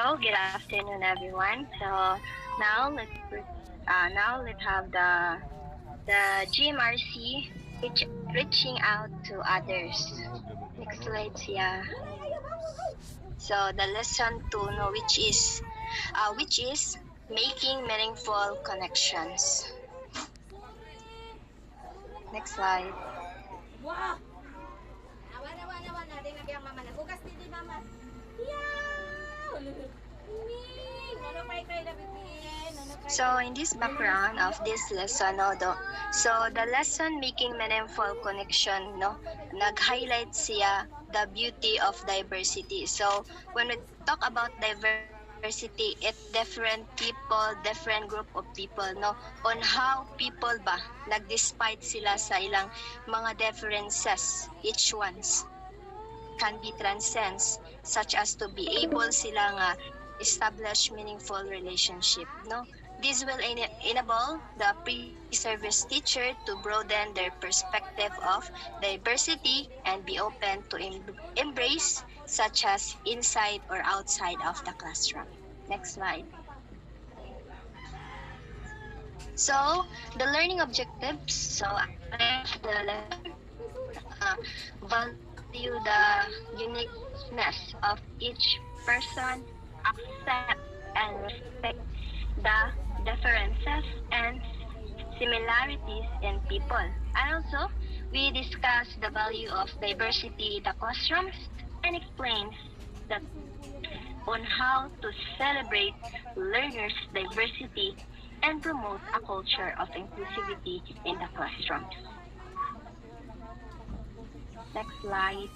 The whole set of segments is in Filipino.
So, good afternoon, everyone. So, now let's have the GMRC reaching out to others. Next slide, yeah. So, the lesson to know which is making meaningful connections. Next slide. Wah! Awan. Di nagyang mama. Nagugas di mama. Yeah! Ano pa ikay na bibigyan? So, in this background of this lesson, so the lesson making meaningful connection, nag-highlight siya the beauty of diversity. So, when we talk about diversity, it different people, different group of people, on how people ba nag-despite sila sa ilang mga differences, each ones can be transcends, such as to be able sila nga establish meaningful relationship, This will enable the pre-service teacher to broaden their perspective of diversity and be open to embrace such as inside or outside of the classroom. Next slide. So, the learning objectives. So, the lesson value the uniqueness of each person, accept and respect the differences and similarities in people. And also, we discuss the value of diversity in the classrooms and explains the on how to celebrate learners' diversity and promote a culture of inclusivity in the classrooms. Next slide.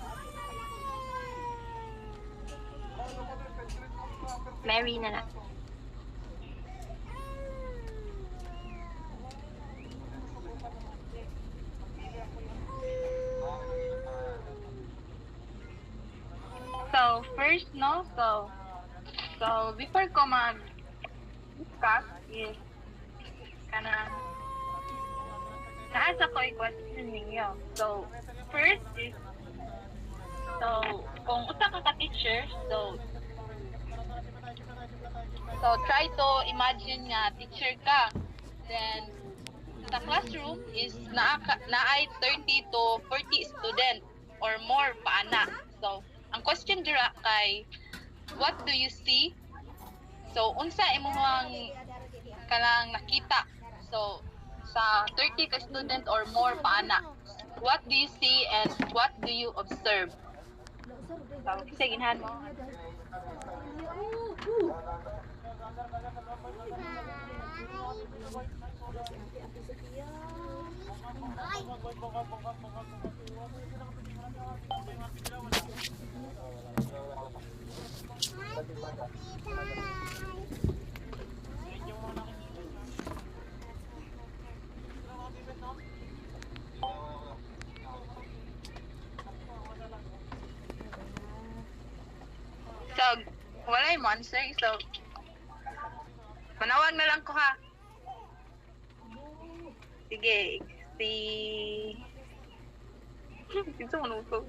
Mary na lang. So, first, so before ko mag-discuss is, naasa ko yung question ninyo. So, first is, kung usa ka ka-teacher, so try to imagine nga teacher ka. Then, sa classroom is naay 30 to 40 student or more paana. So, ang question dira kay, what do you see? So, unsa imong kanang nakita? So, sa 30 ka student or more paana, what do you see and what do you observe? So, kasi ginhan mo. So, wala yung answer. So, manawag na lang ko ha. Sige, Ito mo ko.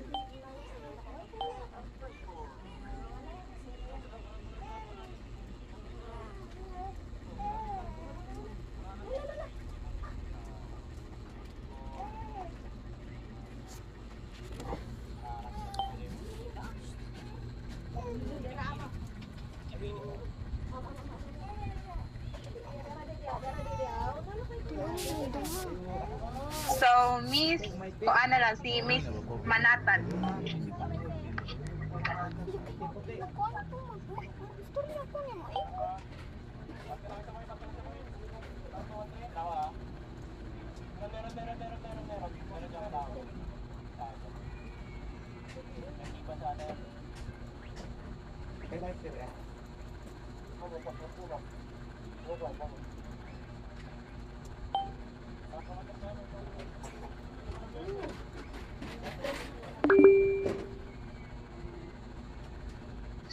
So, Miss, o ano lang, si Miss Manatan.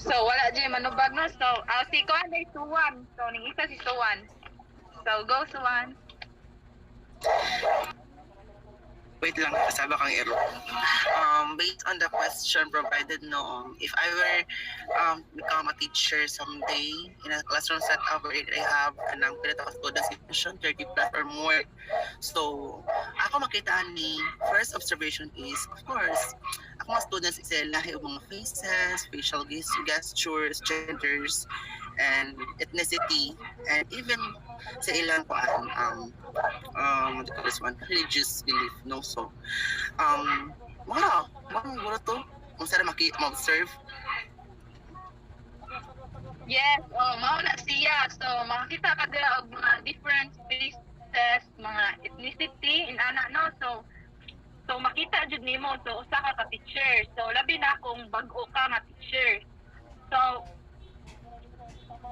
So, wala dyan manubag no. So, si Kuan ay Suwan. So, ning isa si Suwan. So, go Suwan. Wait lang, kasaba kang ero. Based on the question provided, no, if I were become a teacher someday in a classroom setup where I have kanang pila ka students situation 30 plus or more. So, ako makita ni first observation is, of course, ako mga students is lahi mga faces, facial gestures, genders, and ethnicity, and even sa ilang what do you call this one, religious belief, no? So, mura to, kung saan ma-observe. Yes, mao na siya. So, makakita ka dira og mga different faces, mga ethnicity, in ana, no? So makita jud nimo, so usa ka teacher. So, labi na kung bag-o ka nga teacher. So,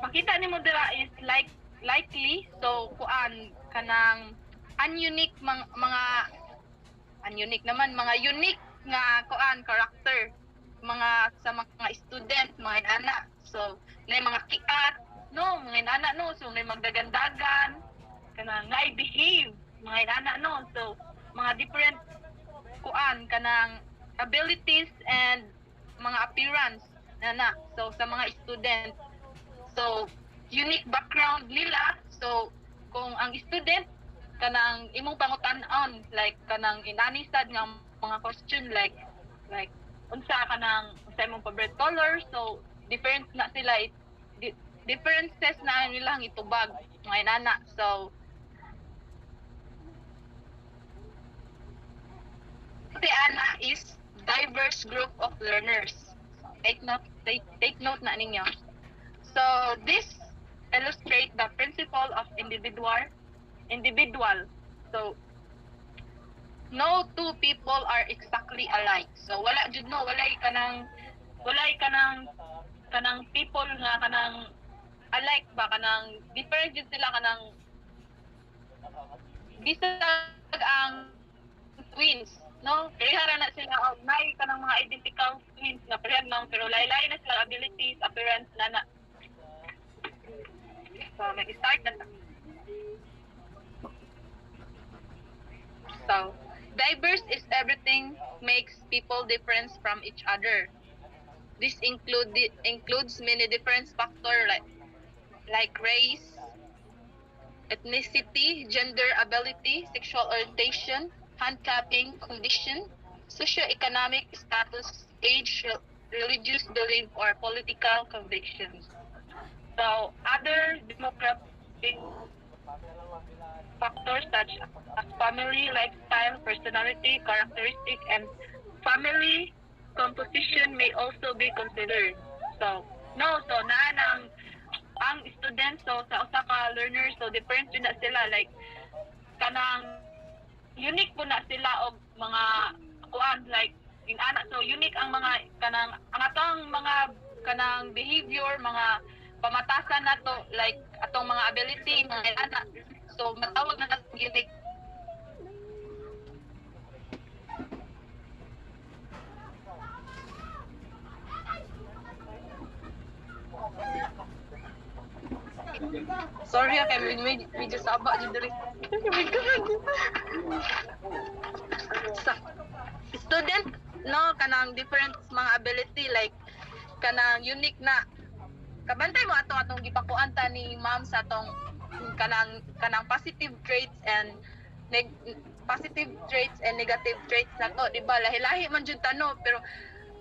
makita nimo dira is likely, so kuan kanang ununique mga ununique naman, mga unique nga kuan character mga sa mga student, mga anak. So na mga kiat, no, mga anak, no, so na magdagandagan kanang nga behave mga anak, no. So mga different kuan kanang abilities and mga appearance na. So sa mga student, so unique background nila. So kung ang student kanang imong pangutan-on like kanang inani sad nga mga question like unsa imong favorite color, so different na sila, differences na nilang itubag mga inana. So si ana is diverse group of learners. Take note na ninyo. So this illustrate the principle of individual. So no two people are exactly alike. So wala jud, no, walay kanang people nga kanang alike ba, kanang different jud sila, kanang bisag ang twins, no? Parehara na sila, may kanang mga identical twins na parehara lang, pero lain-lain na sila abilities, appearance na. So mag-start na ta. So, diverse is everything makes people different from each other. This includes many different factors like race, ethnicity, gender, ability, sexual orientation, handicapping condition, socioeconomic status, age, religious belief, or political convictions. So, other demographic factors such as family, lifestyle, personality, characteristic, and family composition may also be considered. So ang student, so sa usa ka learner, so different yun na sila, like kanang unique po na sila og mga kuan, like in ana, so unique ang mga kanang ang atong mga kanang behavior, mga pamatasan nato, like atong mga ability, mga ana. So matawag na natin unique. Sorry, kay medyo saba dito rin. Sa student, no, kanang different mga ability, like kanang unique na kabantay mo atong gipakuan ta ni ma'am sa atong kanang positive traits and negative traits na to, di ba? Lahi-lahi man jud tano, pero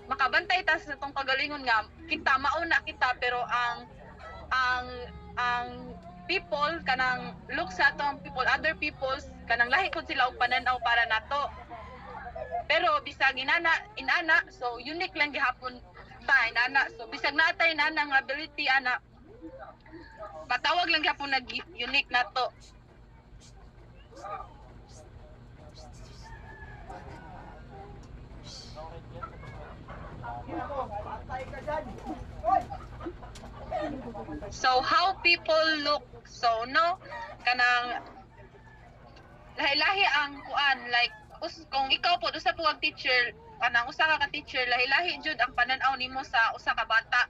makabantay ta sa atong kagalingon nga kita mauna kita, pero ang people kanang look sa atong people, other peoples kanang lahi kun sila og pananaw para nato, pero bisag inana, so unique lang gihapon ta inana. So bisag naatay inana nga ability ana, patawag lang gihapon nag unique nato. So how people look, so no, kanang lahi-lahi ang kuan, like kung ikaw po usa po kag teacher, kanang usa ka teacher, lahi-lahi jud ang pananaw nimo sa usa ka bata.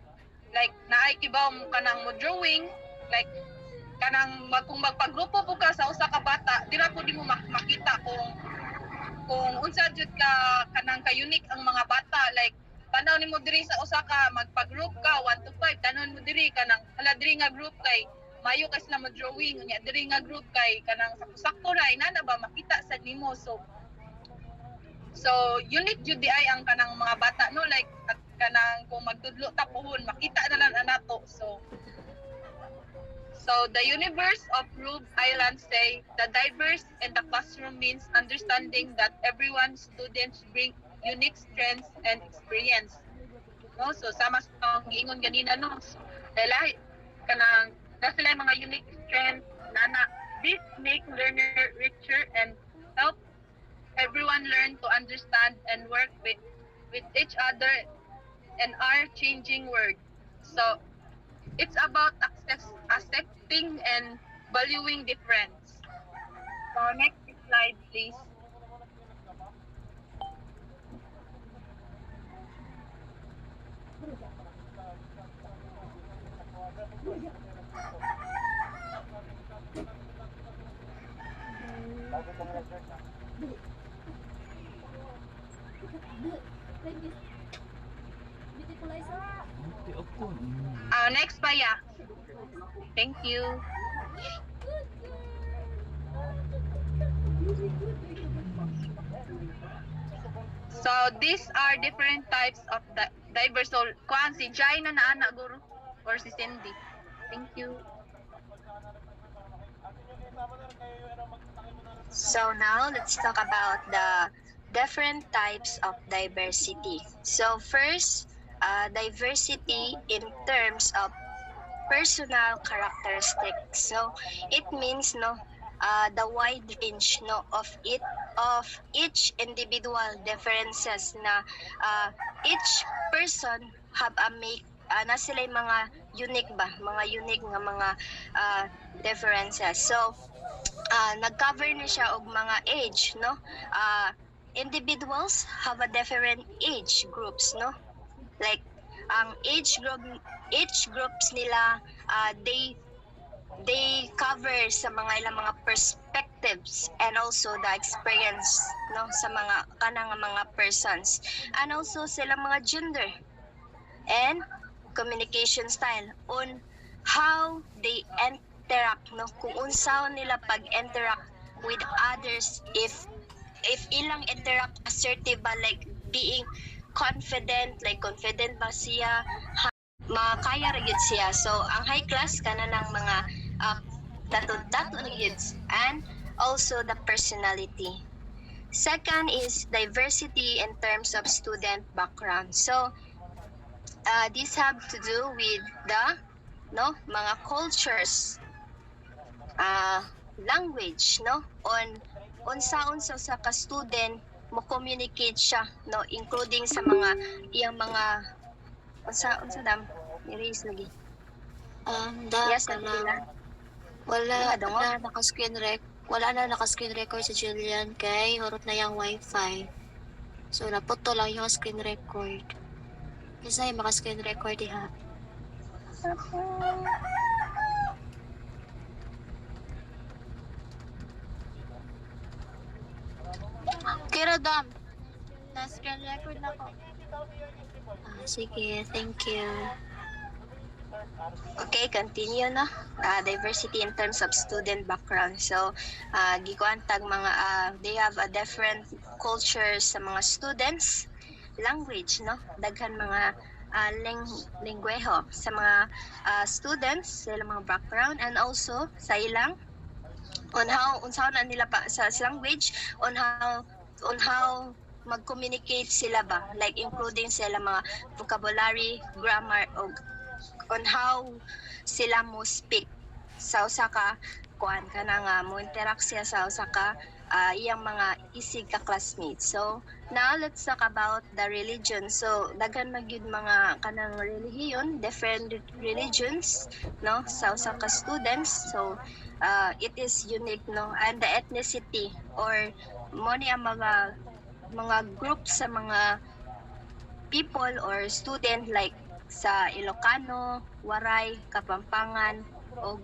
Like naay kibaw mo kanang mo drawing, like kanang kung magpagrupo po ka sa usa ka bata, dira po di mo makita kung unsa jud ka kanang ka-unique ang mga bata, like tanaw nimo diri sa usa ka magpa-group ka 1 to 5, tanon mo diri kanang hala diri nga group kay mayo kay sila mo drawing nya diri nga group kay kanang sakto ra inana ba makita sa nimo. So unique jud di ay ang kanang mga bata no, like at kanang kung magtudlo ta puhon makita na lang anato. So the universe of Rube Island say the diverse in the classroom means understanding that everyone students bring unique strengths and experience. No, so sama sa giingon ganina no. So, dahil kanang na sila yung mga unique strengths na this make learner richer and help everyone learn to understand and work with each other in our changing world. So it's about accepting and valuing difference. So next slide, please. Next pa ya. Thank you. So these are different types of diverse. So kuan si Jai na naana guru or si Cindy. Thank you. So now let's talk about the different types of diversity. So first, diversity in terms of personal characteristics. So it means the wide range of each individual differences na each person have a make na sila yung mga unique nga mga differences. So nag-cover na siya og mga age individuals have a different age groups like ang age groups nila they cover sa mga ilang mga perspectives and also the experience sa mga kanang mga persons, and also sila mga gender and communication style on how they interact kung unsa nila pag-interact with others, if ilang interact assertive ba, like being confident ba siya, makaya ra gyud siya. So ang high class kana ng mga dato na gyud, and also the personality. Second is diversity in terms of student background. So these have to do with the mga cultures, language on unsa sa ka student mo communicate siya including sa mga iyang mga unsa dam erase lagi yes wala na naka-screen record si Julian kay hurot na yung wifi. So naputo lang yung screen record. Kasi yung maka-screen record diha. Kira dam. Na-screen record na ko. Sige, thank you. Okay, continue diversity in terms of student background. So gikuan tag mga they have a different cultures sa mga students, language daghan mga lingweho sa mga students sa ilang mga background, and also sa ilang on how unsa na nila pa sa language, on how mag-communicate sila ba, like including sila mga vocabulary, grammar, o on how sila mo speak sa usa ka kuan kana nga mo interact siya sa usa ka iyang mga isig ka classmates. So now let's talk about the religion. So daghan magyud mga kanang relihiyon, different religions sa usa ka students. So it is unique and the ethnicity or mo ni ang mga groups sa mga people or student, like sa Ilocano, Waray, Kapampangan, o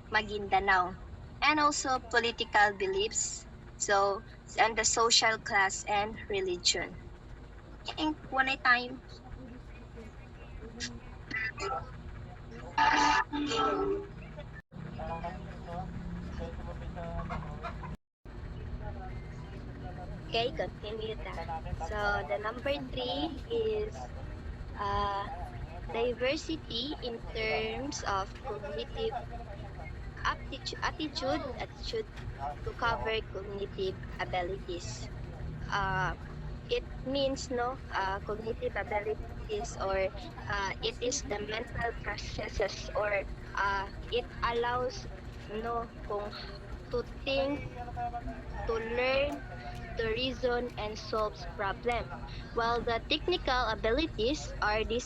Maguindanao. And also political beliefs, So, and the social class and religion. Yung one time. Okay, continue that. So the number three is uh, diversity in terms of cognitive attitude to cover cognitive abilities. Uh, it means no cognitive abilities, or it is the mental processes, or it allows no kung to think, to learn, to reason and solves problem. While the technical abilities are the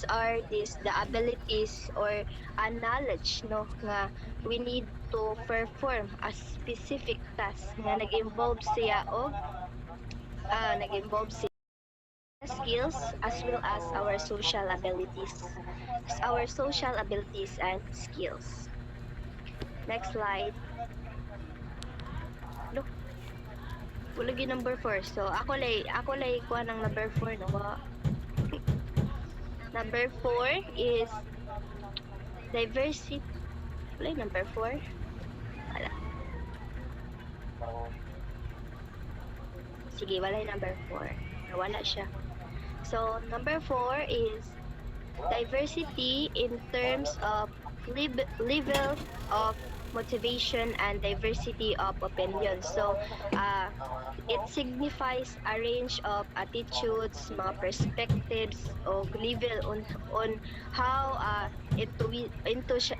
abilities or a knowledge no nga we need to perform a specific task nga nag-involve siya og nag-involve siya skills as well as our social abilities and skills. Next slide. Look, wala gyud number 4. So ako lay kuha ng number 4 no. Number 4 is diversity. Wala number 4. Wala. Sige, wala number 4. Wala siya. So, number 4 is diversity in terms of level of motivation and diversity of opinions. So, uh, it signifies a range of attitudes, mga perspectives, o level on how enthusiasm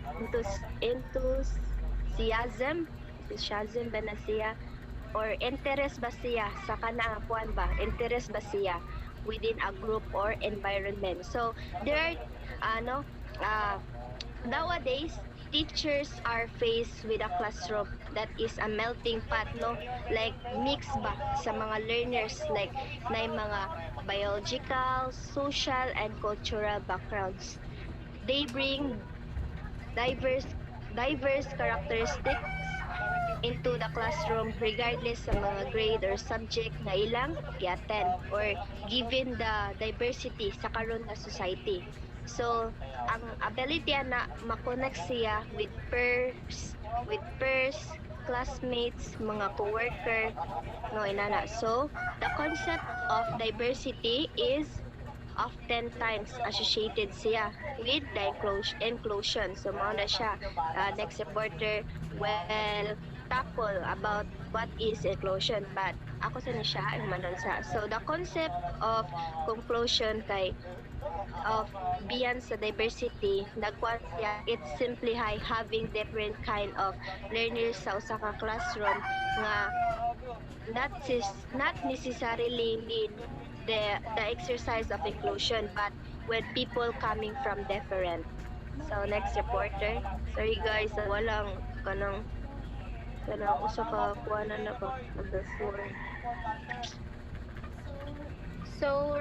ba na siya, or interest ba siya sa kanang kuan ba, interest ba siya within a group or environment. So there are ano nowadays teachers are faced with a classroom that is a melting pot no, like mix ba sa mga learners, like na mga biological, social and cultural backgrounds. They bring diverse characteristics into the classroom regardless sa mga grade or subject na ilang i-attend, or given the diversity sa karon nga society. So, ang ability na makonect siya with peers, classmates, mga coworker, no inana. So, the concept of diversity is oftentimes associated siya with the inclusion. So, mao na siya. Next reporter will tackle about what is inclusion. But, ako sa ni siya, ang manon sa. So, the concept of conclusion kay of beyond sa diversity, nagkuan siya, it's simply having different kind of learners sa usa ka classroom nga not necessarily mean the exercise of inclusion, but when people coming from different. So next reporter. Sorry guys, walang kanang usa ka kuanan na ko number 4. So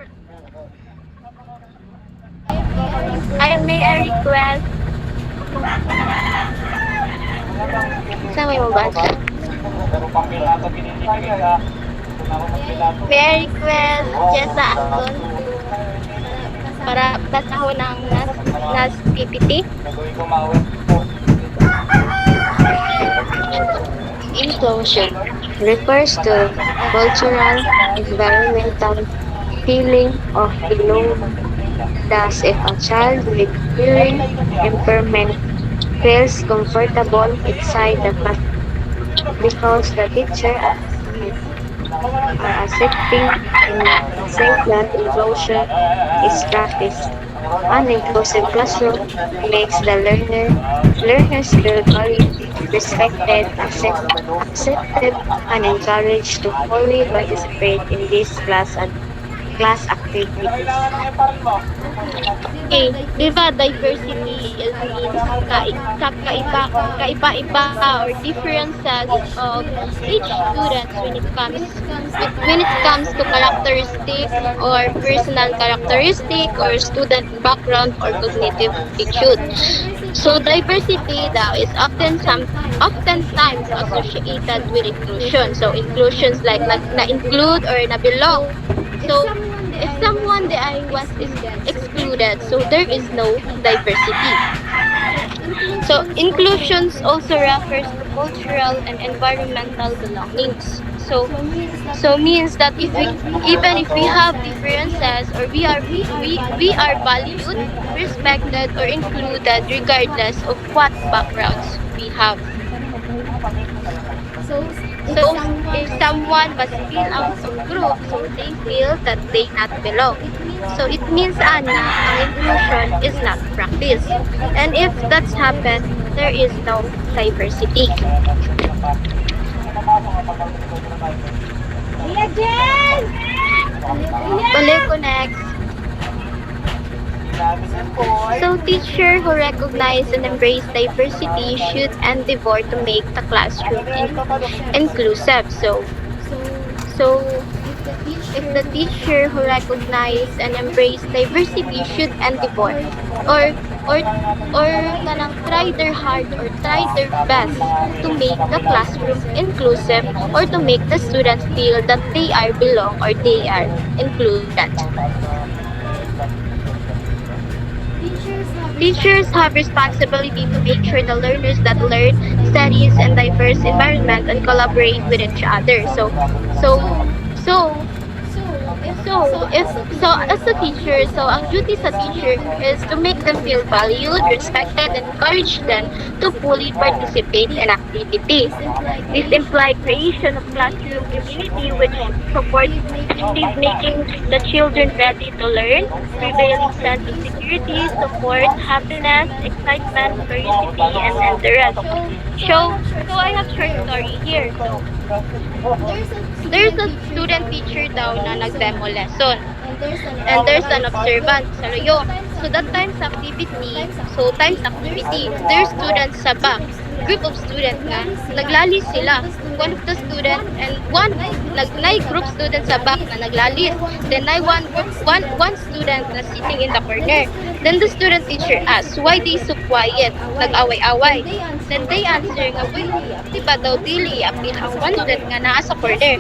I may I request sa may mabasa. May I request Jessa Anton para basahon ang nas PPT. Inclusion refers to cultural, environmental feeling of belonging. Thus, if a child with hearing impairment feels comfortable inside the class because the teacher and students are accepting and safe that inclusion is practiced. An inclusive classroom makes the learners feel valued, respected, accepted, and encouraged to fully participate in these class activities. Okay, di ba diversity is means kaiba-iba or differences of each students when it comes to characteristic or personal characteristic or student background or cognitive attitude. So diversity daw is oftentimes associated with inclusion. So inclusions like na-include or na-belong. So if someone the I was is excluded, so there is no diversity. So inclusions also refers to cultural and environmental belongings. So means that if we even if we have differences or we are valued, respected or included regardless of what backgrounds we have. So if someone was feel out of group, so they feel that they not belong. So it means Anna, ang inclusion is not practice. And if that's happened, there is no diversity. Iya, Jen! Ulit ko next. So teacher who recognize and embrace diversity should endeavor to make the classroom inclusive. So if the teacher who recognize and embrace diversity should endeavor or or or kanang try their hard or try their best to make the classroom inclusive or to make the students feel that they are belong or they are included. Teachers have responsibility to make sure the learners that learn studies in diverse environment and collaborate with each other. So so so as a teacher, so ang duty sa teacher is to make them feel valued, respected, and encourage them to fully participate in activity. This implies creation of classroom community which supports active making the children ready to learn, prevailing sense of security, support, happiness, excitement, curiosity, and interest. So I have short story here. So there's a student teacher daw na nag-demo lesson. And there's an observant sa loyo. So that times activity, there's students sa back. Group of student nga, naglalis sila. One of the student and group student sa back na naglalis. Then one student na sitting in the corner. Then the student teacher asks, why they so quiet? Nag-away-away. Then they answer nga, why di ba daw dili apil ang one student nga naa sa corner?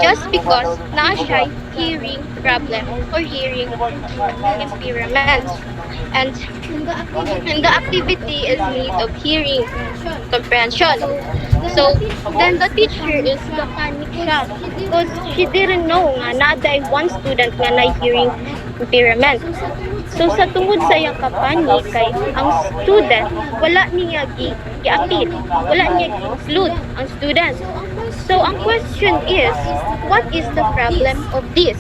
Just because naa siya hearing problem or hearing impairment. And the activity is need of hearing comprehension. So then the teacher is panic siya because she didn't know nga na one student nga na hearing impairment. So sa tungod sa iyang kapanik kay ang student wala niya giapil, wala niya gi-include ang student. So ang question is, what is the problem of this?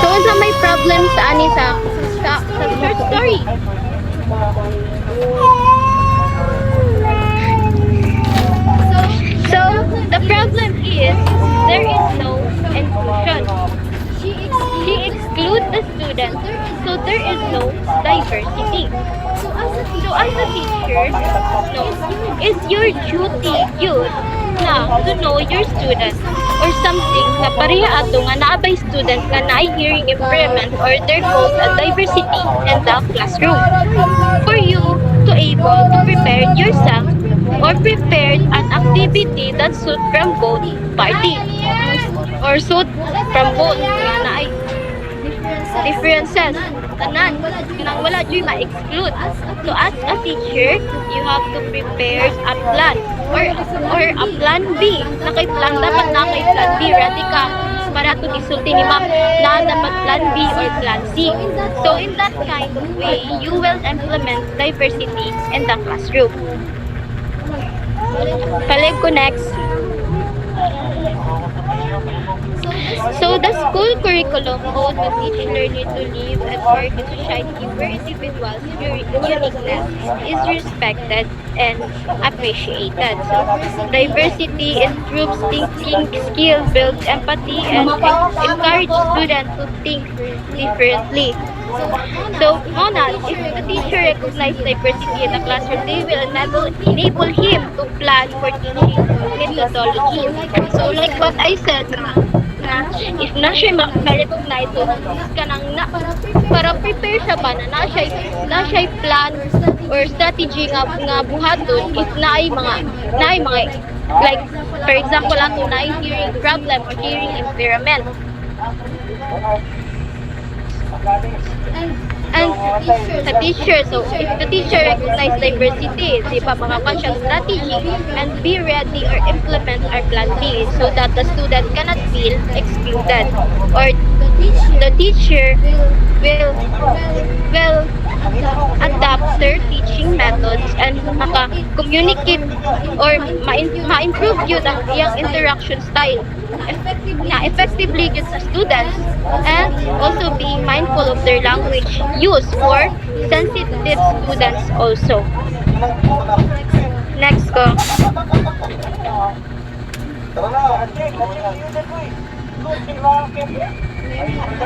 So unsa may problem sa ani sa short story? So the problem is there is no inclusion. She excludes the student, so there is no diversity. So as a teacher, no, it's your duty yun na to know your student or something na pareha ato nga naabay student nga naay hearing impairment or there goes a diversity in the classroom for you to able to prepare yourself or prepared an activity that suit from both party or suit from both nga naay differences tanan nang wala jud ma-exclude. So as a teacher, you have to prepare a plan or a plan B. Nakay plan dapat na kay plan B ready ka para to isulti ni ma'am na dapat plan B or plan C. So in that kind of way, you will implement diversity in the classroom. Palig ko next. So the school curriculum owes to teach learners to live and work in society where individuals' uniqueness is respected and appreciated. Diversity improves thinking skills, builds empathy, and encourages students to think differently. So, Mona, if the teacher recognizes diversity in the classroom, they will enable him to plan for teaching methodologies. So, like what I said, na is na siya ma-recognize. So kanang na para prepare siya ba na siya plan or strategy nga buhaton if naay mga like for example ato naay hearing problem or hearing impairment. And sa teacher, so if the teacher recognize diversity, di ba, mga conscious strategy and be ready or implement our plan B so that the student cannot feel excluded or the teacher will adapt their teaching methods and maka-communicate or ma-improve yun ang iyang interaction style na effectively yun sa students and also being mindful of their language use for sensitive students also. Next ko.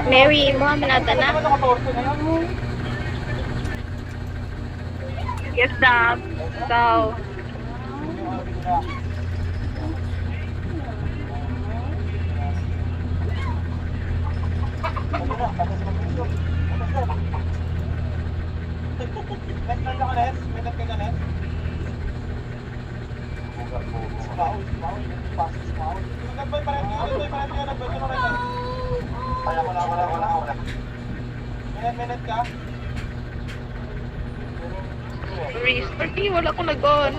Mary, mo manata na? Yes, Dab. So, Reese, pati wala ko nag-on.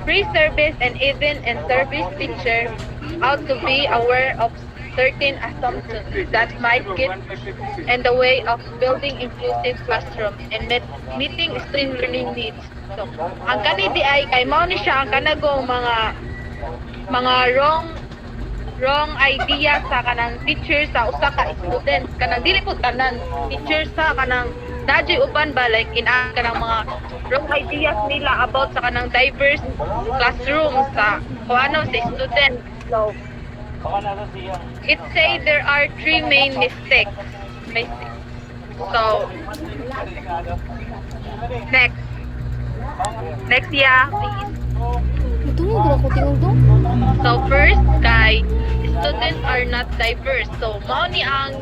Pre-service and even in service teacher ought to be aware of certain assumptions that might get in the way of building inclusive classroom and meeting student learning needs. So, ang kani di ay kay mao ni siya ang kanagong mga wrong idea sa kanang teacher sa usa ka student kanang dili pud tanan teacher sa kanang dadyo uban ba like kanang mga wrong ideas nila about sa kanang diverse classroom sa kuano sa student. So it say there are three main mistakes. So next yeah please. So first kay students are not diverse. So mao ni ang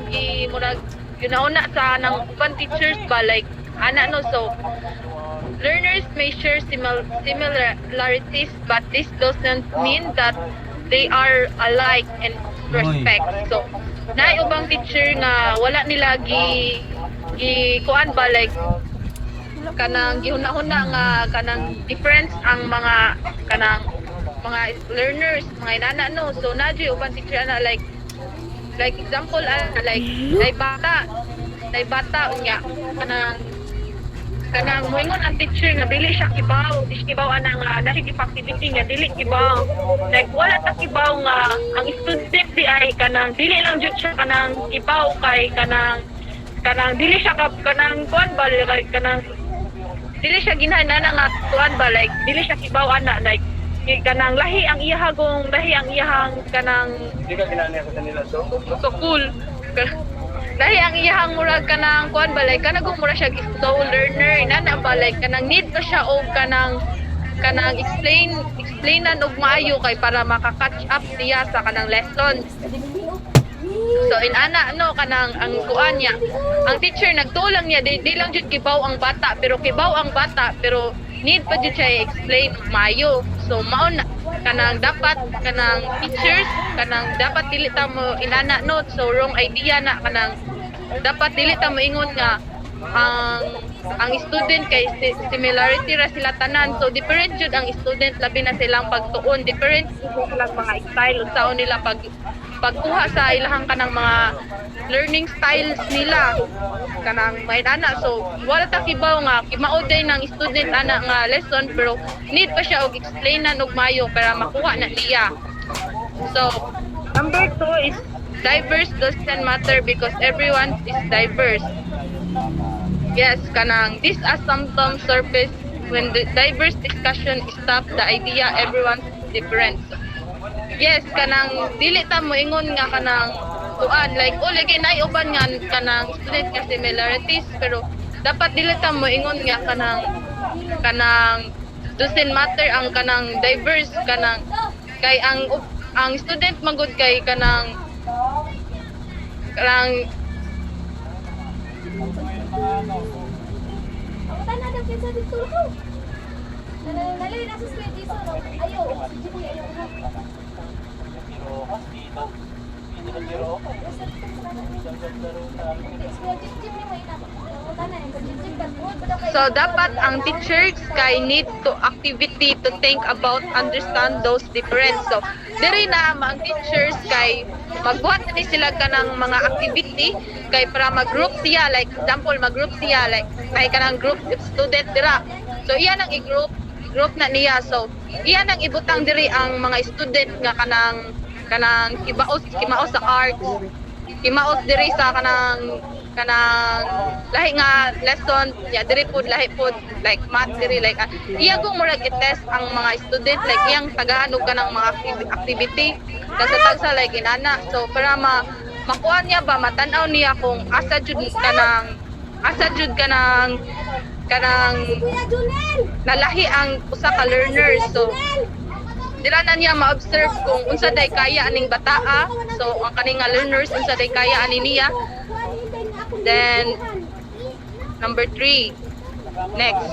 murag ginauna sa nang uban teachers ba like ana no, so learners may share similarities but this doesn't mean that they are alike in respect. So naay ubang teacher nga wala nila gi kuan ba like kanang gihuna-huna nga kanang difference ang mga kanang mga learners mga inana no, so nadyo uban teacher na like example like day bata unya kanang moingon ang teacher nga dili siya kibaw ana nga dili activity nga dili kibaw like wala ta kibaw nga ang student di ay kanang dili lang jud siya kanang kibaw kay kanang dili siya kanang kuan ba like kanang dili siya ginahana nga kuan ba like dili siya kibaw ana like kanang lahi ang iyahang kanang di ka ginahana sa nila so cool lahi ang iyahang murag kanang kuan ba like kanang mura siya slow learner inana ba like kanang need pa siya og kanang explainan og maayo kay para maka-catch up niya sa kanang lesson. So inana no kanang ang kuan niya ang teacher nagtulang niya di lang jud kibaw ang bata pero need pa jud siya explain maayo. So mao na kanang dapat kanang teachers kanang dapat dili ta mo inana no, so wrong idea na kanang dapat dili ta mo ingon nga ang student kay similarity ra sila tanan, so different jud ang student labi na silang pagtuon, different silang mga style unsaon nila pagkuha sa ilahang kanang mga learning styles nila kanang may ana. So wala ta kibaw nga kimaod day ng student ana nga lesson pero need pa siya og explainan og maayo para makuha na niya. So number 2 is diverse doesn't matter because everyone is diverse. Yes, kanang this assumption surface when the diverse discussion stop the idea everyone's different. Yes, kanang dili ta mo ingon nga kanang tuan like lagi nay uban nga kanang student nga similarities pero dapat dili ta mo ingon nga kanang doesn't matter ang kanang diverse kanang kay ang student magud kay kanang Ako tanan daw kinsa dito ko. Nalay na sa square dito no. Ayo, si Jimmy ayo na. So dapat ang teachers kay need to activity to think about understand those difference. So diri na ang teachers kay magbuhat ni sila kanang mga activity kay para mag-group siya like example mag-group siya like kay kanang group student dira. So iya nang i-group na niya. So iya nang ibutang diri ang mga student nga kanang kimaos sa arts, kimaos diri sa kanang lahi nga lesson ya diri pud lahi pud like math diri like iya kung murag i-test ang mga student like iyang tagaan og kanang mga activity tagsa like inana. So para makuha niya ba matan-aw niya kung asa jud kanang nalahi ang usa ka learner. So dira na niya ma-observe kung unsa day kaya aning bataa. So ang kaning nga learners unsa day kaya ani niya. Then number 3 next,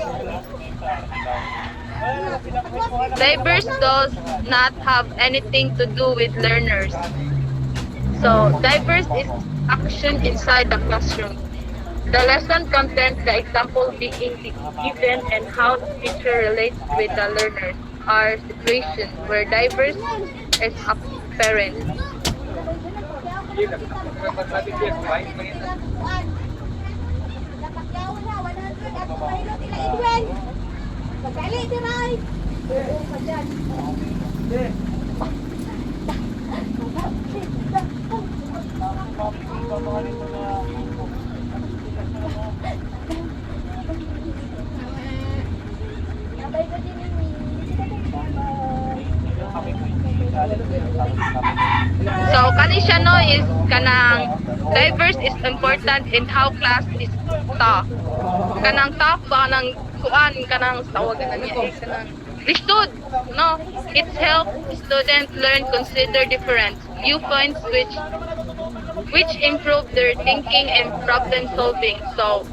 diverse does not have anything to do with learners. So diverse is action inside the classroom. The lesson content, the example being given, and how the teacher relates with the learners are situations where diverse is apparent. So kani siya no is kanang diverse is important in how class is taught. Kanang taught ba kanang kuan kanang tawagan na niya kanang listud no, it help students learn consider different viewpoints which improve their thinking and problem solving. So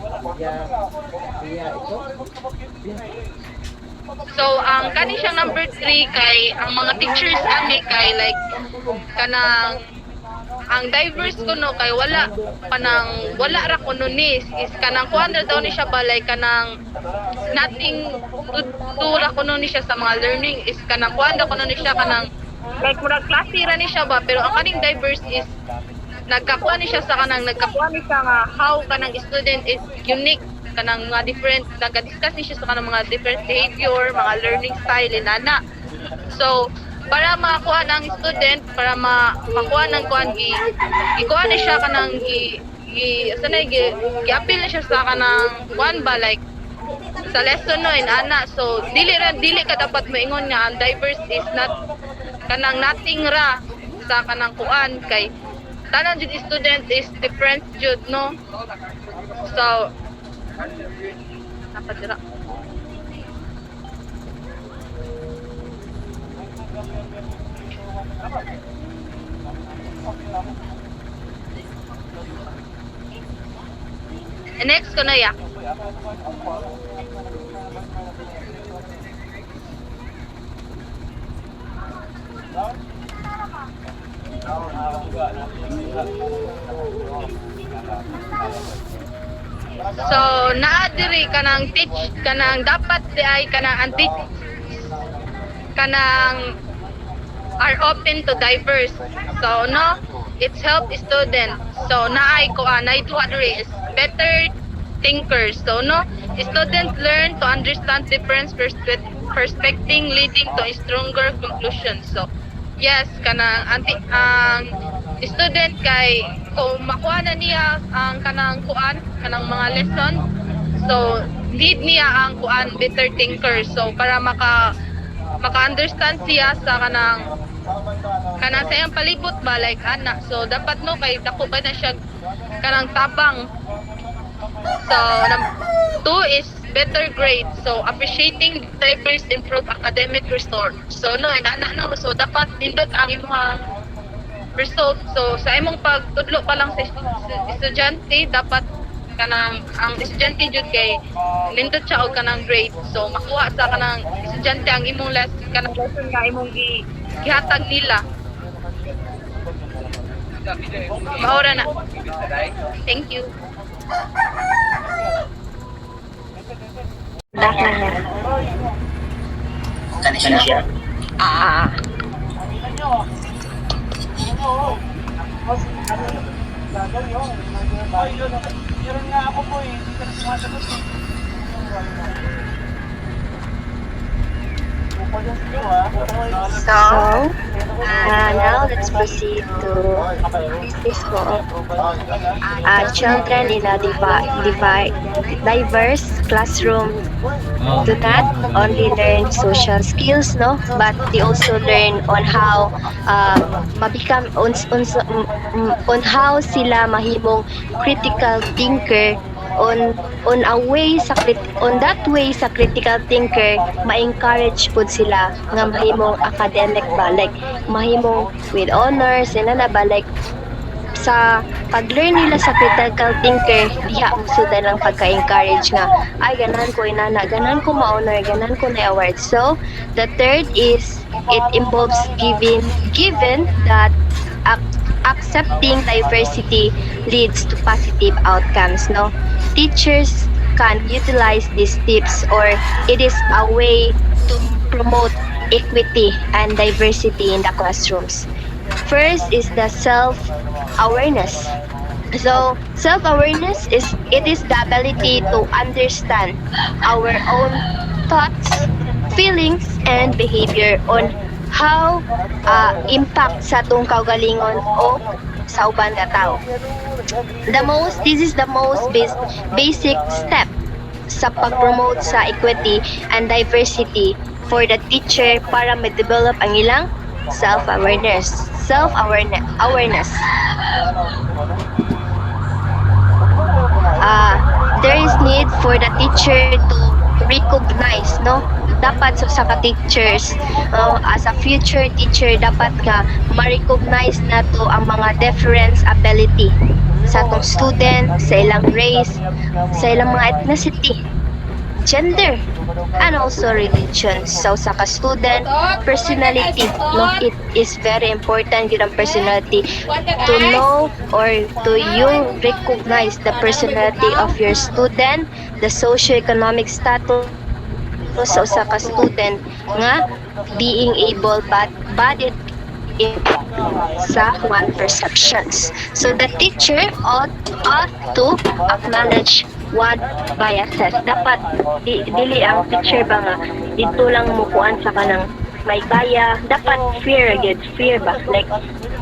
ang kani siyang number 3 kay ang mga teachers ani kay like kanang ang diverse kuno kay wala ra kuno ni is kanang kuan ra daw ni siya balay kanang nothing to ra kuno ni siya sa mga learning is kanang kuan ra kuno ni siya kanang like murag klase ra ni siya ba, pero ang kaning diverse is nagkakuha ni siya nga how kanang student is unique kanang mga different, nag-discuss ni siya sa kanang mga different behavior, mga learning style inana. So para makakuha ng student, para makuha ng kuan ikuha ni siya kanang gi-appeal na siya sa kanang kuan ba like sa lesson no inana. So dili ka dapat moingon nga ang diverse is not kanang nothing ra sa kanang kuan kay tanan jud student is different jud no. So dapat dira next ko na ya. So naa diri kanang dapat di ay kanang are open to diverse. So no, it's help student. So naay do diri is better thinkers. So no, students learn to understand different perspective leading to a stronger conclusion. So yes, kanang ang student kay kung makuha na niya ang kanang mga lesson, so lead niya ang better thinker. So para maka-understand siya sa kanang sa iyang palibot ba like ana. So dapat no kay dako ba na siya kanang tabang. So Two is better grades. So, appreciating diverse improve academic result. So, no, inana no. So, dapat nindot ang imong result. So, sa imong pagtudlo pa lang sa estudyante, dapat kanang ang estudyante jud kay nindot siya og kanang grade. So, makuha sa kanang estudyante ang imong kanang lesson nga imong gihatag nila. Maura na. Thank you. So, now let's proceed to this called children in a diverse classroom do not only learn social skills, no, but they also learn on how mabikam on how sila mahimong critical thinker on a way sa on that way sa critical thinker ma-encourage pud sila nga mahimong academic ba, like mahimong with honors and ba, like sa pag-learn nila sa critical thinker diha musudan lang pagka-encourage nga ay ganan ko inana, ganan ko ma-honor, ganan ko na award. So the third is it involves given that accepting diversity leads to positive outcomes, no. Teachers can utilize these tips, or it is a way to promote equity and diversity in the classrooms. First is the self-awareness. So, self-awareness is the ability to understand our own thoughts, feelings, and behavior on how impact sa atong kaugalingon o sa uban nga tao. This is the most basic step sa pag-promote sa equity and diversity for the teacher para ma-develop ang ilang self-awareness. There is need for the teacher to recognize, no, dapat sa ka-teachers as a future teacher dapat ka ma-recognize na to ang mga difference ability sa atong student, sa ilang race, sa ilang mga ethnicity, gender, and also religion. So sa ka-student, personality, no, it is very important yun ang personality, to know or to you recognize the personality of your student, the socio-economic status sa usa ka student nga being able bodied in sa one perceptions. So the teacher ought to acknowledge one biases. Dapat dili ang teacher ba nga dito lang mukuan sa kanang may kaya, dapat fear ba, like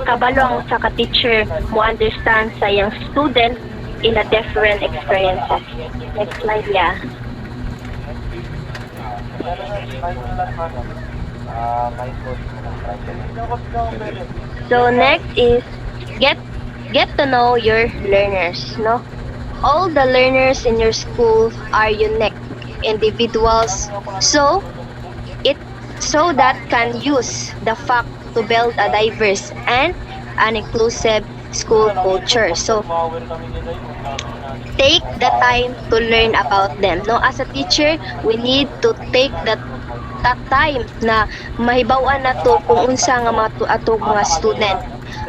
kabalo ang sa ka-teacher mo understand sa iyang student in a different experiences. Next slide, yeah. So next is get to know your learners, no? All the learners in your school are unique individuals, so that can use the fact to build a diverse and an inclusive school culture. So take the time to learn about them, no. As a teacher, we need to take that time na mahibaw-an nato kung unsa nga atong mga student.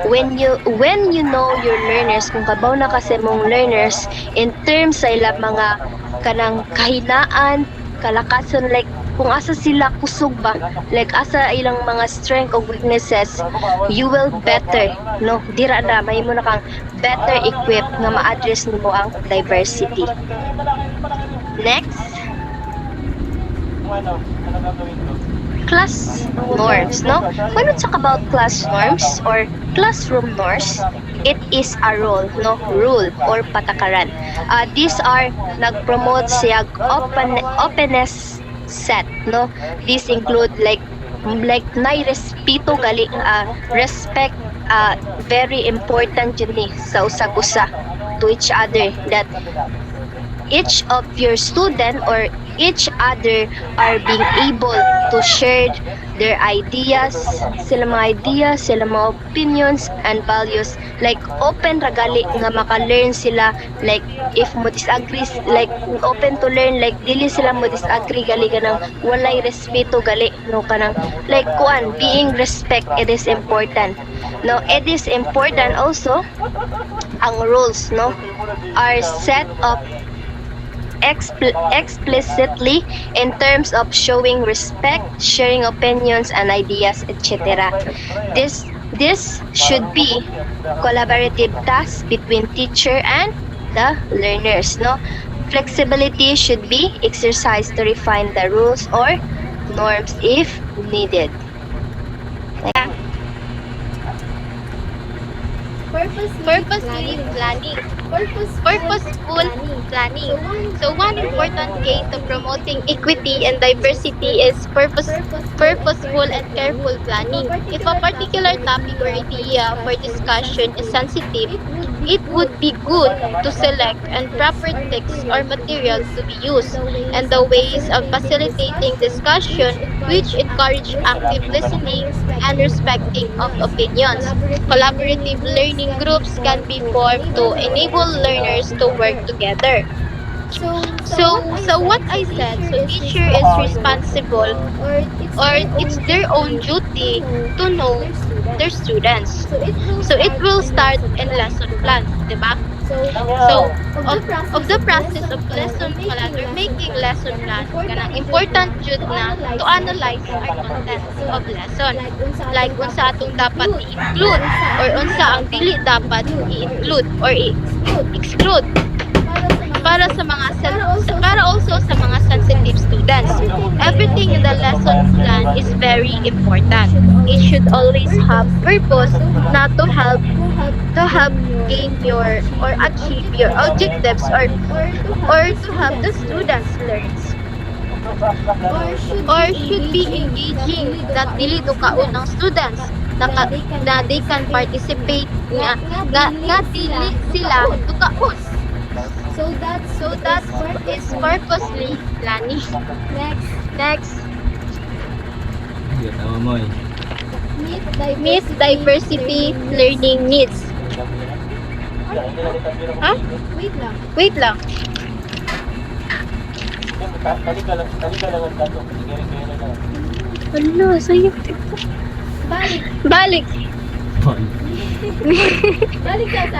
When you know your learners, kung kabaw na kasi mong learners in terms sa ilang mga kanang kahinaan, kalakasan, like kung asa sila kusog ba, like asa ilang mga strength or weaknesses, you will better, no, dira na may mo na kang better equipped nga ma-address nimo ang diversity. Next, class norms, no? When we talk about class norms or classroom norms, it is a rule or patakaran. These are nag-promote siya openness set, no? These include like nay respeto gali, respect, very important yun sa usag-usa to each other, that each of your student or each other are being able to share their ideas, sila mga opinions and values. Like open ragali nga maka-learn sila, like if mo disagree, like open to learn, like dili sila mo disagree gali kanang walay respeto gali no kanang like kuan being respect, it is important. No, it is important also ang rules no are set up explicitly in terms of showing respect, sharing opinions and ideas, etc. This should be collaborative task between teacher and the learners. No, flexibility should be exercised to refine the rules or norms if needed. Purposely planning. Purposeful planning. So one important key to promoting equity and diversity is purposeful and careful planning. If a particular topic or idea for discussion is sensitive, it would be good to select and proper text or material to be used and the ways of facilitating discussion which encourage active listening and respecting of opinions. Collaborative learning groups can be formed to enable learners to work together. So what I said, so teacher is responsible or it's their own duty to know their students. So it will start in lesson plan, 'di ba? So of the process of lesson plan or making lesson plan, kanang important jud na to analyze our contents of lesson. Like unsa atong dapat i-include or unsa ang dili dapat i-include or i-exclude para also sa mga sensitive students. Everything in the lesson plan is very important. It should always have purpose not to help gain your or achieve your objectives or to help the students learns or should be engaging that dili to kaunang students na they can participate nga dili sila to kaon. So that is purposely planning. Next, meet diversity learning needs. Ha? Wait lang. Ano, sayang dito. Balik.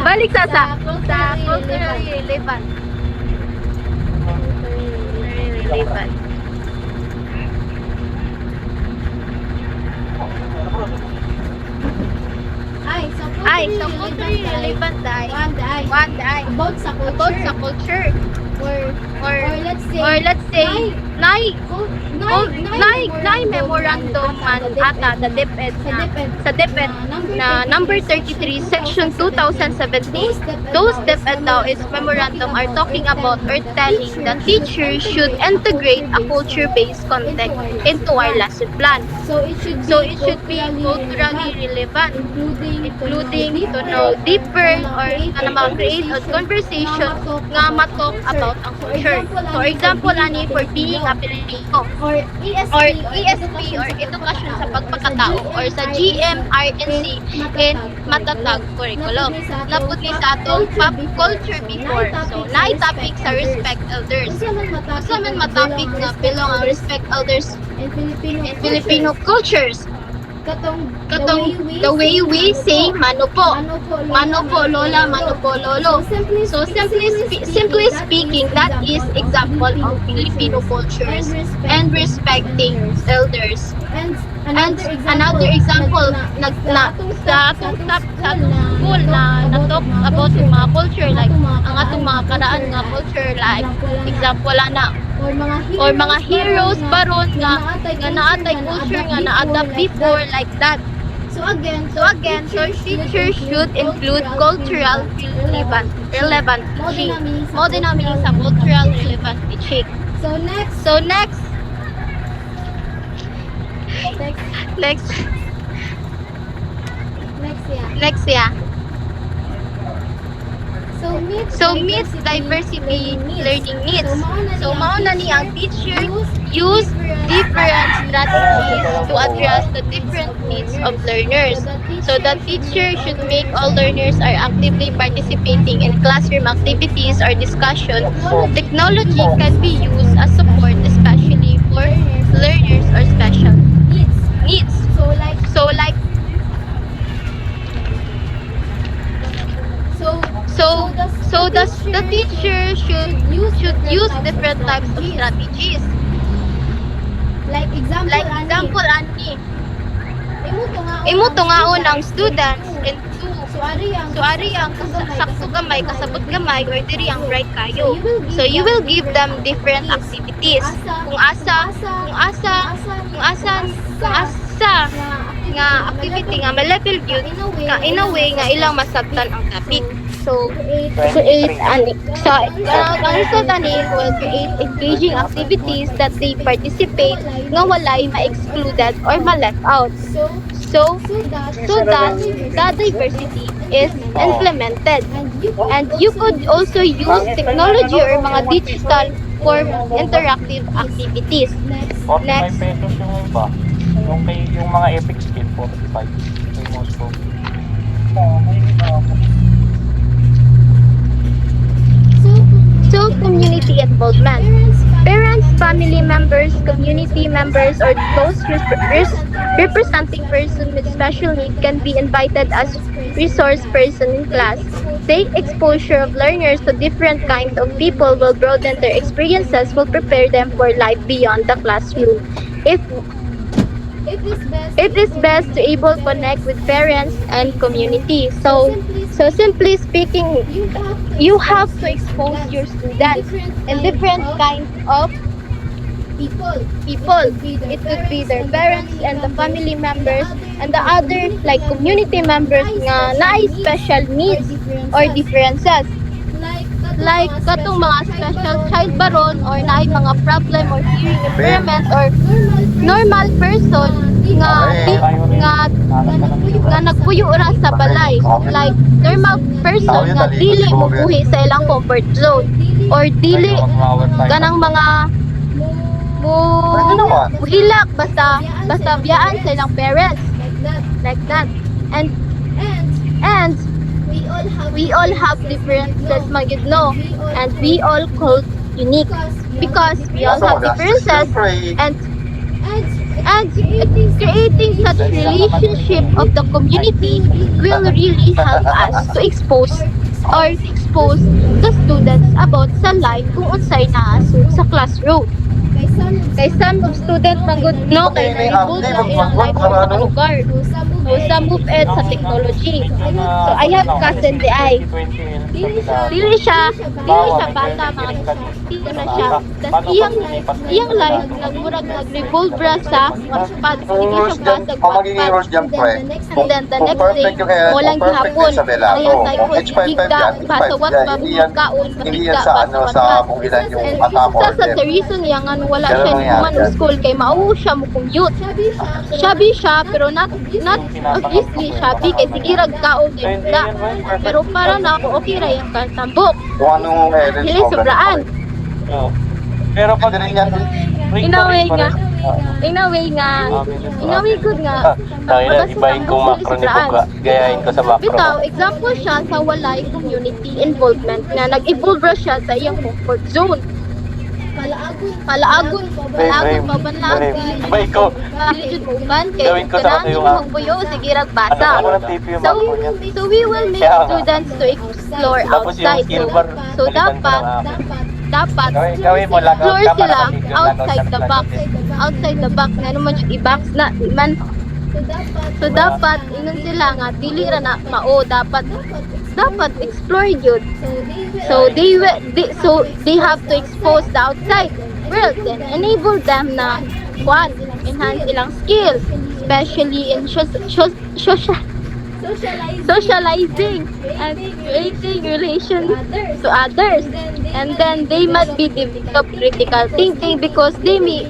Balik sa culturally relevant. Ay, so culturally relevant dai. One dai. About sa culture. Or let's say nay memorandum man ata sa DepEd na number 33 section 2017. Those DepEd daw is memorandum are talking about or telling that teachers should integrate a culture-based content into our lesson plan. So it should be culturally relevant, including to know deeper or create a conversation nga matalk about ang culture. For example, ani for being a Pilipino or ESP or edukasyon sa pagpakatao or sa Gmrc in matatag curriculum. Napod ni sa atong pop culture before. So, naay topic sa respect elders. Sa man matopic nga belong ang respect elders in Filipino cultures. Katong the way we say mano po lola, mano po lolo. So simply speaking, that is example of Filipino cultures and respecting elders. And another example sa atong school na talk about yung mga culture, like ang atong mga karaan nga culture, like example ana or mga heroes baron nga naatay culture nga na-adapt before, like that. So again, so teachers should include cultural relevant teaching. Mo din namin sa cultural relevant teaching. So next. So meet diversity learning needs. So mao na ni ang teacher use different strategies to address the different needs of learners. So the teacher should make all learners are actively participating in classroom activities or discussion. Technology can be used as support especially for learners or special needs. So like so the teacher should use different types of strategies. Like example ani imo to nga unang students into so ari ang sakto gamay kasabot gamay or diri ang bright kayo. So you will give them different activities. Kung asa nga activity nga ma-level gyud nga in a way nga ilang masabtan ang topic. So create an sa ang result ani will create engaging activities that they participate nga walay ma-excluded or ma-left out. So that the diversity is implemented. And you could also use technology or mga digital for interactive activities. 45 Next. pesos yung iba. Yung mga epic skin, 45. Yung most po. So, community involvement. Parents, family members, community members, or those representing person with special need can be invited as resource person in class. The exposure of learners to different kinds of people will broaden their experiences, will prepare them for life beyond the classroom. If it is best to able connect with parents and community. So simply speaking, you have to expose your students in different kinds of people. It could be their parents and the family members and the other like community members nga naay special needs or differences. Like katong mga special child baron or naay mga problem or hearing impairment or normal person nga nagpuyo ra sa balay, like normal person nga dili mobuhi sa ilang comfort zone or dili ganang mga hilak basta biyaan sa ilang parents like that. And we all have differences magid no, and we all called unique because we all have differences. And creating such relationship of the community will really help us to expose the students about sa life kung unsay naasud sa classroom. Kay some of student manggod no kay na-involved sa ilang life sa mga lugar. So some move ed sa technology. So I have cousin di ay dili siya bata mga dili na siya. Tas iyang life nag-revolve ra sa watchpad. Hindi siya basa watchpad. And then the next day, walang gihapon. Kaya tayo higda basa watchpad, kaon, higda basa watchpad. And isa sa the reason niya nga wala siya man school kay mao siya mo commute. Shabby siya pero not obviously shabby kay sige rag kaon kay higda. Pero para na ako okay ra yung tambok. Kung anong Dili sobraan. Pero pag In a way good nga. tayo na, ibahin kong macro ni Buga. Gayahin ko sa macro. Bitaw, example siya sa walay community involvement nga nag-evolve ra siya sa iyang comfort zone. Palaagon pabanlag Ibay ko. dili jud mo uban kay Gawin ko sa kanang yung imong buyo sige rag basa. Ano ng TV yung macro niya? So we will make Kaya nga. students to explore Tapos yung outside. skill bar, So balikan ko ng dapat Gawin mo lang. explore Tama sila na kasi yung outside the box. Outside the box nga naman jud i-box na man. So dapat ingon sila nga dili ra na mao dapat explore yun. So they have to expose the outside world and enable them na enhance ilang skill, especially in socializing and creating relations to others. And then they must be develop critical thinking because they may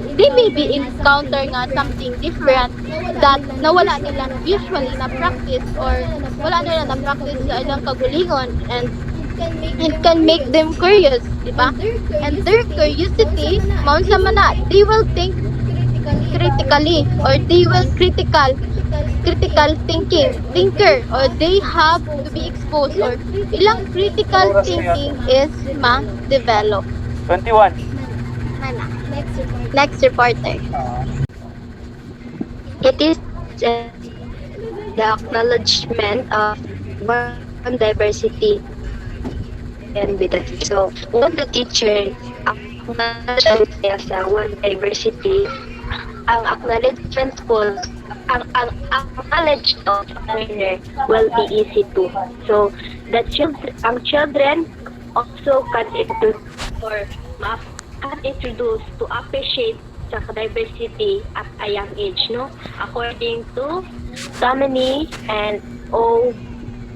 be encounter nga something different that nawala nila usually na practice or wala nila na practice sa ilang kagulingon. and can make them curious, di ba? And their curiosity, maunsa man na, they will think critically or they will critical thinker or they have to be exposed or ilang critical thinking is ma-develop. 21. Mana. Next reporter. It is the acknowledgement of warm diversity and with the teacher. So, when the teacher acknowledge ang saya sa warm diversity, ang acknowledgement po, ang knowledge of the learner will be easy too. So, ang children also can introduce or can introduce to appreciate sa diversity at a young age, no? According to Domini and O.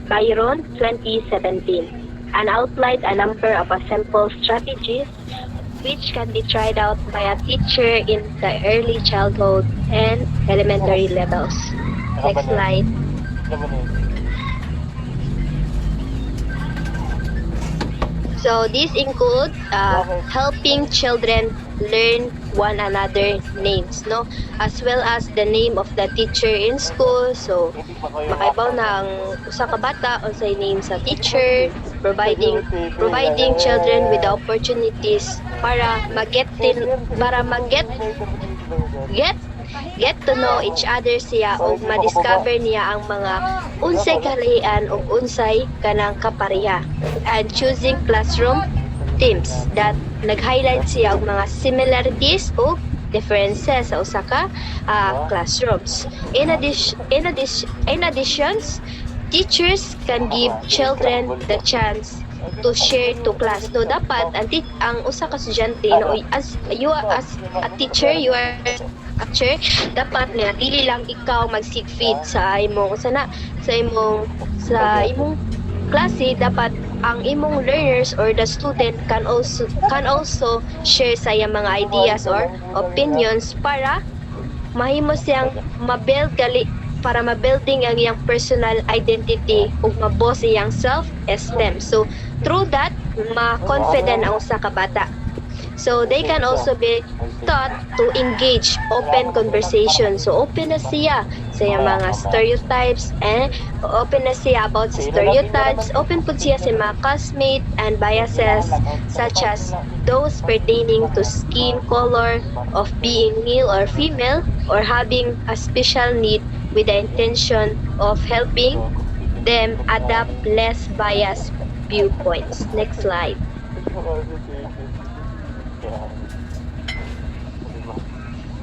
Byron 2017, and outlined a number of simple strategies which can be tried out by a teacher in the early childhood and elementary levels. Next slide. So these include helping children learn one another names, no? As well as the name of the teacher in school. So makaibaw na ang usa ka bata unsay name sa teacher, providing children with the opportunities para get to know each other siya o ma-discover niya ang mga unsay kalahian o unsay kanang kapareha, and choosing classroom themes that nag-highlight siya og mga similarities o differences sa usa ka classrooms. In addition, teachers can give children the chance to share to class. So dapat ang usa ka estudyante no, as a teacher, you are a teacher, dapat nga dili lang ikaw mag-feed sa imong klase. Dapat ang imong learners or the student can also share sa iyang mga ideas or opinions para mahimo siyang para ma-building ang iyang personal identity ug ma-boss iyang self-esteem. So through that, ma-confident ang usa ka bata. So they can also be taught to engage open conversation. So open na siya sa mga stereotypes and open na siya about sa stereotypes. Open po siya sa mga classmates and biases such as those pertaining to skin color, of being male or female, or having a special need with the intention of helping them adapt less biased viewpoints. Next slide.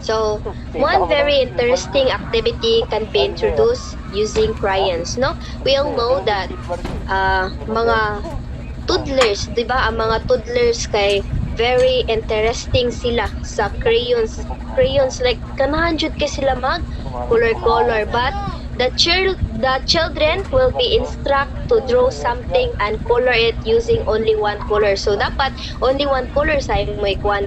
So, one very interesting activity can be introduced using crayons, no? We all know that mga toddlers, di ba? Ang mga toddlers kay very interesting sila sa crayons. Crayons, like, kanahan jud kay sila mag color, but the children will be instructed to draw something and color it using only one color. So dapat only one color sa mo ikuan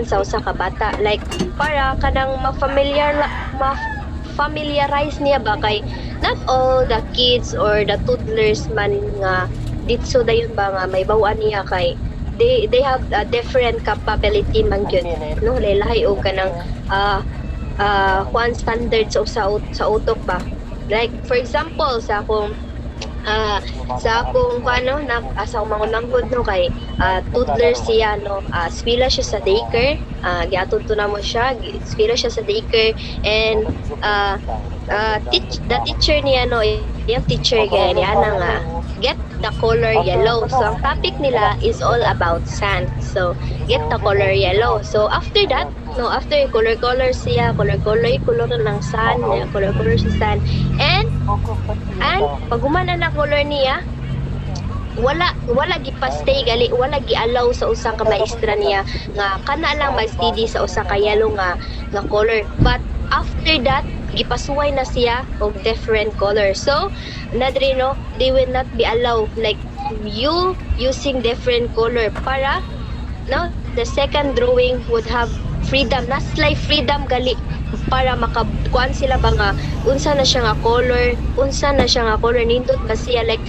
sa usa ka bata, like para kanang ma-familiarize niya ba kay not all the kids or the toddlers man nga ditso dayon ba nga may bawaan niya kay they have a different capability man gyud, no? Lahi og kanang one standard sa utok ba, like for example sa akong sa mga manghod no kay toddler siya no, eskwela siya sa daycare, giatud to na mo siya, eskwela siya sa daycare, and the teacher niya no, yung teacher gaya niya nga get the color yellow. So ang topic nila is all about sand, so get the color yellow. So after that no, after color siya, color ng sand, color sa sand, and pag humana na color niya, wala gipastay gali, wala gialaw sa usa ka maestra niya nga kana lang mag-study sa usa ka yellow nga color, but after that gipasuway na siya og different color. So nadri no, they will not be allowed like you using different color para no, the second drawing would have freedom, naslay freedom gali para makakuan sila ba nga unsa na siya nga color nindot ba siya like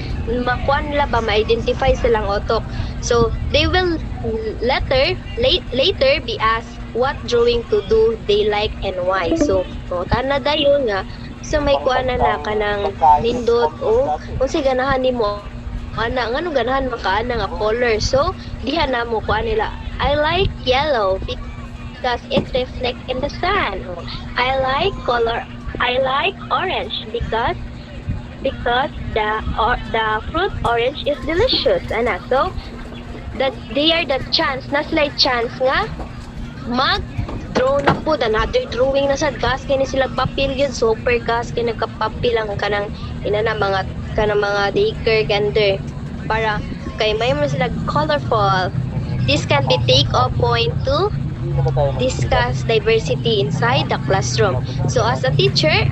makuan nila ba ma-identify silang utok. So they will later be asked what drawing to do they like and why. So kana dayon nga so may kuan na kanang nindot o unsay ganahan nimo ana ngano ganahan makaana nga color. So diha na mo kuan nila I like yellow because it reflects in the sun. I like orange because the fruit orange is delicious. Ana, so that they are the chance, na sila chance nga mag-draw na po, another drawing na sad, gas kini sila papel yun, super gas kini nagkapapil ang kanang mga daycare gender para kay may mo sila colorful. This can be take off point to discuss diversity inside the classroom. So as the teacher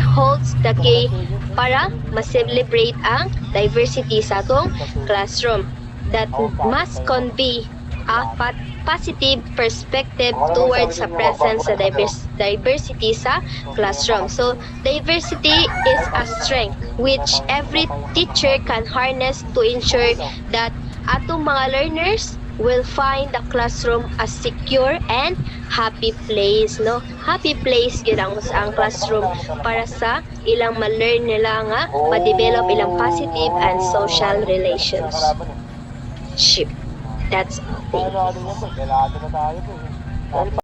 holds the key para ma-celebrate ang diversity sa atong classroom. That must convey a positive perspective towards sa presence sa diversity sa classroom. So diversity is a strength which every teacher can harness to ensure that atong mga learners will find the classroom a secure and happy place, no? Happy place gyud ang classroom para sa ilang ma-learn nila nga ma-develop ilang positive and social relationship. That's all. Thank you.